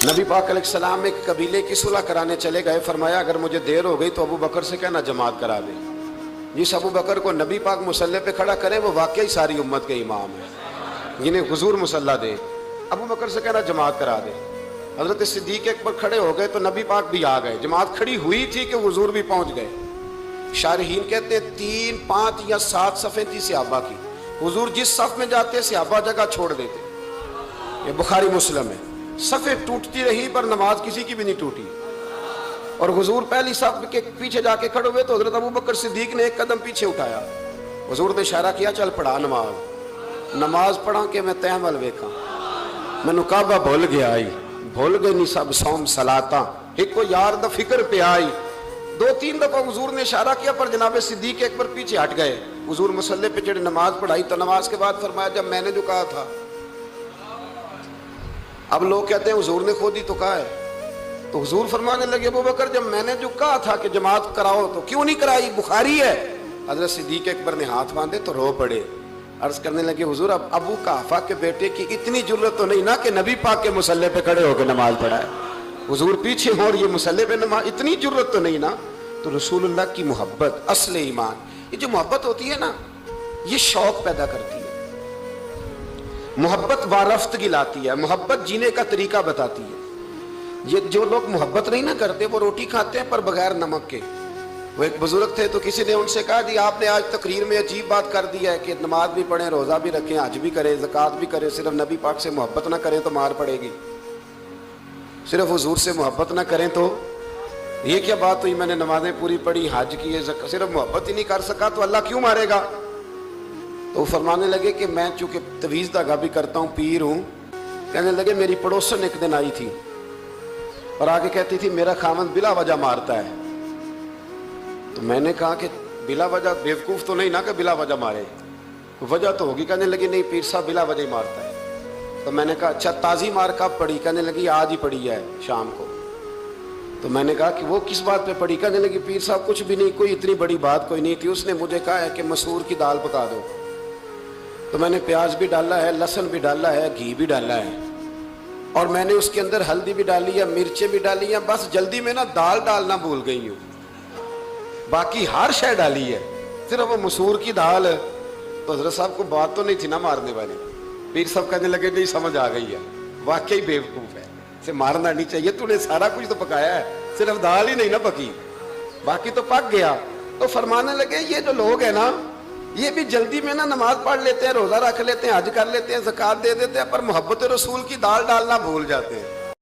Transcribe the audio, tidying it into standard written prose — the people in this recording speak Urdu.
نبی پاک علیہ السلام ایک قبیلے کی صلح کرانے چلے گئے. فرمایا اگر مجھے دیر ہو گئی تو ابو بکر سے کہنا جماعت کرا دے. جس ابو بکر کو نبی پاک مصلی پہ کھڑا کرے وہ واقعی ساری امت کے امام ہیں, جنہیں حضور مصلی دے. ابو بکر سے کہنا جماعت کرا دے. حضرت صدیق اکبر کھڑے ہو گئے تو نبی پاک بھی آ گئے. جماعت کھڑی ہوئی تھی کہ حضور بھی پہنچ گئے. شارحین کہتے ہیں 3, 5 یا 7 صفیں تھی صحابہ کی. حضور جس صف میں جاتے صحابہ جگہ چھوڑ دیتے. یہ بخاری مسلم ہے. صفیں ٹوٹتی رہی پر نماز کسی کی بھی نہیں ٹوٹی. اور حضور پہلی صف کے پیچھے جا کے کھڑے ہوئے تو حضرت ابو بکر صدیق نے ایک قدم پیچھے اٹھایا. حضور نے اشارہ کیا چل پڑھا نماز پڑھا کہ میں تحمل ویکھاں. مینوں کعبہ بھول گیا آئی, بھول گئے نہیں سب سوم صلاتاں, ایک کو یار دا فکر پہ آئی. 2-3 دفعہ حضور نے اشارہ کیا پر جناب صدیق اکبر پیچھے ہٹ گئے. حضور مصلی پہ چڑھے نماز پڑھائی تو نماز کے بعد فرمایا جب میں نے جو کہا تھا. اب لوگ کہتے ہیں حضور نے خود ہی تو کہا ہے. تو حضور فرمانے لگے ابو بکر جب میں نے جو کہا تھا کہ جماعت کراؤ تو کیوں نہیں کرائی, بخاری ہے. حضرت صدیق اکبر نے ہاتھ باندھے تو رو پڑے. عرض کرنے لگے حضور اب ابو قحافہ کے بیٹے کی اتنی جرت تو نہیں نا کہ نبی پاک کے مصلی پہ کھڑے ہو کے نماز پڑھائے. حضور پیچھے ہوں اور یہ مصلی پہ نماز, اتنی جرت تو نہیں نا. تو رسول اللہ کی محبت اصل ایمان, یہ جو محبت ہوتی ہے نا یہ شوق پیدا کرتی ہے. محبت وارفتگی لاتی ہے, محبت جینے کا طریقہ بتاتی ہے. یہ جو لوگ محبت نہیں نہ کرتے وہ روٹی کھاتے ہیں پر بغیر نمک کے. وہ ایک بزرگ تھے تو کسی نے ان سے کہا جی آپ نے آج تقریر میں عجیب بات کر دی ہے کہ نماز بھی پڑھیں, روزہ بھی رکھیں, حج بھی کریں, زکوٰۃ بھی کریں, صرف نبی پاک سے محبت نہ کریں تو مار پڑے گی. صرف حضور سے محبت نہ کریں تو یہ کیا بات ہوئی, میں نے نمازیں پوری پڑھی, حج کی, صرف محبت ہی نہیں کر سکا تو اللہ کیوں مارے گا. تو وہ فرمانے لگے کہ میں چونکہ تویز دھاگا بھی کرتا ہوں, پیر ہوں. کہنے لگے میری پڑوسن ایک دن آئی تھی اور آگے کہتی تھی میرا خامند بلا وجہ مارتا ہے. تو میں نے کہا کہ بلا وجہ بیوقوف تو نہیں نا کہ بلا وجہ مارے, وجہ تو ہوگی. کہنے لگی نہیں پیر صاحب بلا وجہ ہی مارتا ہے. تو میں نے کہا اچھا تازی مار کب پڑی. کہنے لگی آج ہی پڑی ہے شام کو. تو میں نے کہا کہ وہ کس بات پہ پڑی. کہنے لگی پیر صاحب کچھ بھی نہیں, کوئی اتنی بڑی بات کوئی نہیں تھی. اس نے مجھے کہا ہے کہ مسور کی دال پکا دو. تو میں نے پیاز بھی ڈالا ہے, لہسن بھی ڈالا ہے, گھی بھی ڈالا ہے, اور میں نے اس کے اندر ہلدی بھی ڈالی ہے, مرچیں بھی ڈالی ہیں. بس جلدی میں نا دال ڈالنا بھول گئی ہوں, باقی ہر شے ڈالی ہے, صرف وہ مسور کی دال. تو حضرت صاحب کو بات تو نہیں تھی نا مارنے والی. پیر صاحب کہنے لگے نہیں سمجھ آ گئی ہے, واقعی بیوقوف ہے, اسے مارنا نہیں چاہیے. تو نے سارا کچھ تو پکایا ہے, صرف دال ہی نہیں نا پکی, باقی تو پک گیا. تو فرمانے لگے یہ جو لوگ ہیں نا یہ بھی جلدی میں نا نماز پڑھ لیتے ہیں, روزہ رکھ لیتے ہیں, حج کر لیتے ہیں, زکوٰۃ دے دیتے ہیں, پر محبت رسول کی دال ڈالنا بھول جاتے ہیں.